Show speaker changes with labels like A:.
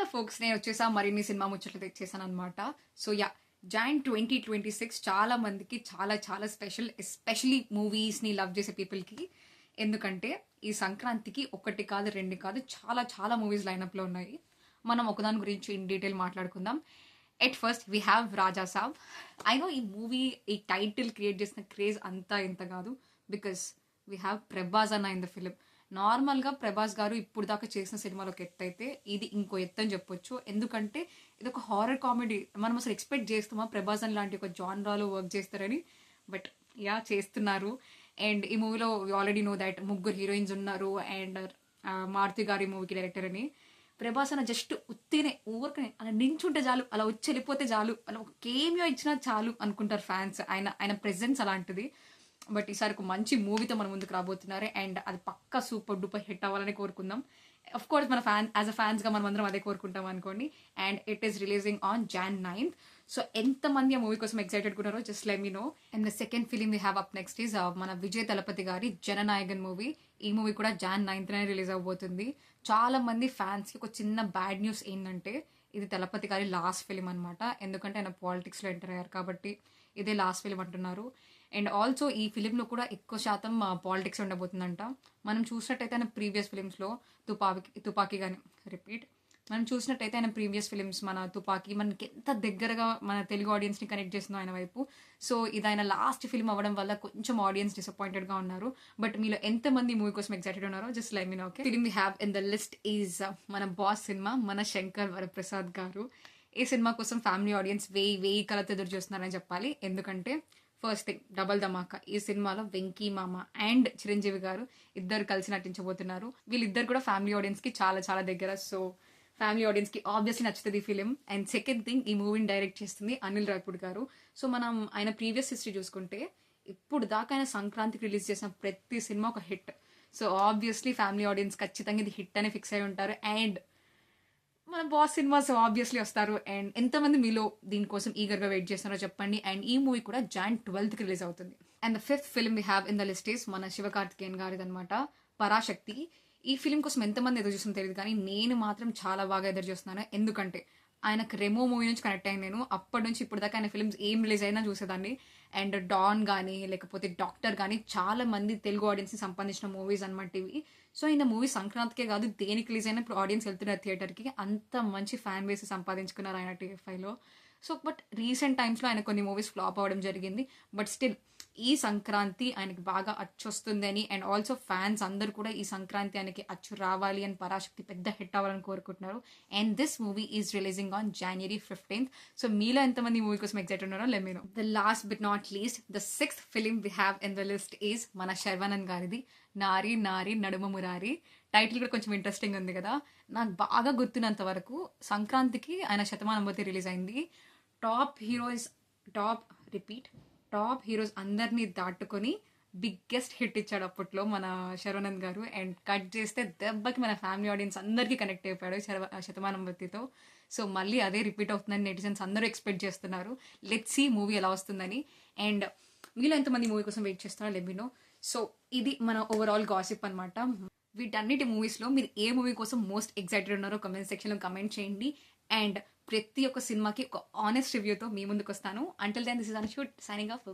A: Hello folks, నేను వచ్చేసా మరిన్ని సినిమా ముచ్చట్లు తెచ్చేసాను అనమాట. సో యా, జాన్ 2026 చాలా మందికి చాలా చాలా స్పెషల్, ఎస్పెషలీ మూవీస్ని లవ్ చేసే పీపుల్కి. ఎందుకంటే ఈ సంక్రాంతికి ఒకటి కాదు రెండు కాదు చాలా చాలా మూవీస్ లైనప్లో ఉన్నాయి. మనం ఒకదాని గురించి ఇన్ డీటెయిల్ మాట్లాడుకుందాం. At first we have Raja Saab. I know ఈ మూవీ, ఈ టైటిల్ క్రియేట్ చేసిన క్రేజ్ అంతా ఇంత కాదు, బికాస్ వీ హ్యావ్ ప్రభాస్ అన్న ఇన్ ద ఫిలిం. నార్మల్గా ప్రభాస్ గారు ఇప్పుడు దాకా చేసిన సినిమాలో ఒక ఎత్తు అయితే ఇది ఇంకో ఎత్తు అని చెప్పొచ్చు. ఎందుకంటే ఇది ఒక హారర్ కామెడీ. మనం అసలు ఎక్స్పెక్ట్ చేస్తామా ప్రభాస్ అని లాంటి ఒక జాన్రాలో వర్క్ చేస్తారని? బట్ యా, చేస్తున్నారు. అండ్ ఈ మూవీలో ఆల్రెడీ నో దాట్ ముగ్గురు హీరోయిన్స్ ఉన్నారు. అండ్ మారుతి గారి మూవీకి డైరెక్టర్ అని. ప్రభాస్ అన్న జస్ట్ ఉత్తినే ఊరికనే అలా నించుంటే చాలు, అలా వచ్చి వెళ్ళిపోతే చాలు, అలా ఒక కేమియో ఇచ్చినా చాలు అనుకుంటారు ఫ్యాన్స్. ఆయన ప్రెజెన్స్ అలాంటిది. బట్ ఈసారి ఒక మంచి మూవీతో మన ముందుకు రాబోతున్నారు. అండ్ అది పక్కా సూపర్ డూపర్ హిట్ అవ్వాలని కోరుకుందాం. అఫ్ కోర్స్ మన యాజ్ అ ఫ్యాన్స్గా మనం అందరం అదే కోరుకుంటాం అనుకోండి. And it is releasing on Jan 9th. So ఎంతమంది ఆ మూవీ కోసం ఎక్సైటెడ్ ఉన్నారో just let me know. And the second film we have up next is మన విజయ్ తలపతి గారి జననాయకన్ మూవీ. ఈ మూవీ కూడా Jan 9th రిలీజ్ అవబోతుంది. చాలా మంది ఫ్యాన్స్కి ఒక చిన్న బ్యాడ్ న్యూస్ ఏంటంటే ఇది తలపతి గారి లాస్ట్ ఫిలిం అనమాట. ఎందుకంటే ఆయన పాలిటిక్స్లో ఎంటర్ అయ్యారు కాబట్టి ఇదే లాస్ట్ ఫిలిం అంటున్నారు. అండ్ ఆల్సో ఈ ఫిలింలో కూడా ఎక్కువ శాతం పాలిటిక్స్ ఉండబోతుందంట. మనం చూసినట్టయితే ఆయన ప్రీవియస్ ఫిలిమ్స్లో తుపాకీ కానీ మనం చూసినట్టయితే ఆయన ప్రీవియస్ ఫిలిమ్స్ మన తుపాకీ మనకి ఎంత దగ్గరగా మన తెలుగు ఆడియన్స్ని కనెక్ట్ చేస్తుందో ఆయన వైపు. సో ఇది ఆయన లాస్ట్ ఫిల్మ్ అవ్వడం వల్ల కొంచెం ఆడియన్స్ డిసప్పాయింటెడ్గా ఉన్నారు. బట్ మీలో ఎంతమంది మూవీ కోసం ఎక్సైటెడ్ ఉన్నారో just like me know. Okay, film we have in the list is మన బాస్ సినిమా, మన శంకర్ వరప్రసాద్ గారు. ఈ సినిమా కోసం ఫ్యామిలీ ఆడియన్స్ వెయ్యి కలతో ఎదురు చూస్తున్నారని చెప్పాలి. ఎందుకంటే ఫస్ట్ థింగ్, డబల్ ధమాకా. ఈ సినిమాలో వెంకీ మామ అండ్ చిరంజీవి గారు ఇద్దరు కలిసి నటించబోతున్నారు. వీళ్ళిద్దరు కూడా ఫ్యామిలీ ఆడియన్స్కి చాలా చాలా దగ్గర. సో ఫ్యామిలీ ఆడియన్స్కి ఆబ్వియస్లీ నచ్చుతుంది ఈ ఫిలిం. అండ్ సెకండ్ థింగ్, ఈ మూవీని డైరెక్ట్ చేస్తుంది అనిల్ రావిపూడి గారు. సో మనం ఆయన ప్రీవియస్ హిస్టరీ చూసుకుంటే ఇప్పుడు దాకా ఆయన సంక్రాంతికి రిలీజ్ చేసిన ప్రతి సినిమా ఒక hit. So obviously family audience ఖచ్చితంగా ఇది హిట్ అనే ఫిక్స్ అయి ఉంటారు. అండ్ మన బాస్ సినిమాస్ ఆబ్వియస్లీ వస్తారు. అండ్ ఎంతమంది మీలో దీనికోసం ఈగర్గా వెయిట్ చేస్తున్నారో చెప్పండి. అండ్ ఈ మూవీ కూడా Jan 12th రిలీజ్ అవుతుంది. And the fifth film we have in the list is మన శివకార్తికేయన్ గారిది అనమాట, పరాశక్తి. ఈ ఫిలిం కోసం ఎంతమంది ఎదురు చూస్తుందో తెలియదు, కానీ నేను మాత్రం చాలా బాగా ఎదురు చూస్తున్నాను. ఎందుకంటే ఆయనకు రెమో మూవీ నుంచి కనెక్ట్ అయ్యాను నేను. అప్పటి నుంచి ఇప్పుడు దాకా ఆయన ఫిల్మ్స్ ఏం రిలీజ్ అయినా చూసేదాన్ని. అండ్ డాన్ కానీ లేకపోతే డాక్టర్ కానీ చాలా మంది తెలుగు ఆడియన్స్ని సంపాదించిన మూవీస్ అనమాట ఇవి. సో ఈయన మూవీ సంక్రాంతికే కాదు దేనికి రిలీజ్ అయినా ఇప్పుడు ఆడియన్స్ వెళ్తున్నారు థియేటర్కి. అంత మంచి ఫ్యాన్ బేస్ సంపాదించుకున్నారు ఆయన TFIలో. సో బట్ రీసెంట్ టైమ్స్లో ఆయన కొన్ని మూవీస్ ఫ్లాప్ అవ్వడం జరిగింది. బట్ స్టిల్ ఈ సంక్రాంతి ఆయనకి బాగా అచ్చొస్తుంది అని, అండ్ ఆల్సో ఫ్యాన్స్ అందరూ కూడా ఈ సంక్రాంతి ఆయనకి అచ్చు రావాలి అని, పరాశక్తి పెద్ద హిట్ అవ్వాలని కోరుకుంటున్నారు. And this movie is releasing on January 15th. So మీలో ఎంతమంది మూవీ కోసం ఎక్సైట్ ఉన్నారో let me know. The last but not least, the sixth film we have in the list is మన శర్వానంద్ గారిది, నారి నారి నడుమ మురారి. టైటిల్ కూడా కొంచెం ఇంట్రెస్టింగ్ ఉంది కదా. నాకు బాగా గుర్తున్నంత వరకు సంక్రాంతికి ఆయన శతమానంభూతి రిలీజ్ అయింది. టాప్ హీరోస్ అందరినీ దాటుకొని బిగ్గెస్ట్ హిట్ ఇచ్చాడు అప్పట్లో మన శర్వానంద్ గారు. అండ్ కట్ చేస్తే దెబ్బకి మన ఫ్యామిలీ ఆడియన్స్ అందరికీ కనెక్ట్ అయిపోయాడు శతమానంభూతితో. సో మళ్ళీ అదే రిపీట్ అవుతుందని నెటిజన్స్ అందరూ ఎక్స్పెక్ట్ చేస్తున్నారు. లెట్స్ సీ మూవీ ఎలా వస్తుందని. అండ్ మీలో ఎంతమంది మూవీ కోసం వెయిట్ చేస్తున్నారో లెట్ మీ నో. సో ఇది మన ఓవరాల్ గాసిప్ అనమాట. వీటన్నిటి మూవీస్లో మీరు ఏ మూవీ కోసం మోస్ట్ ఎక్సైటెడ్ ఉన్నారో కమెంట్ సెక్షన్లో కమెంట్ చేయండి. అండ్ ప్రతి ఒక్క సినిమాకి ఒక ఆనెస్ట్ రివ్యూతో మీ ముందుకు వస్తాను. అంటిల్ దెన్ దిస్ ఇస్ అనుషూట్ సైనింగ్ ఆఫ్.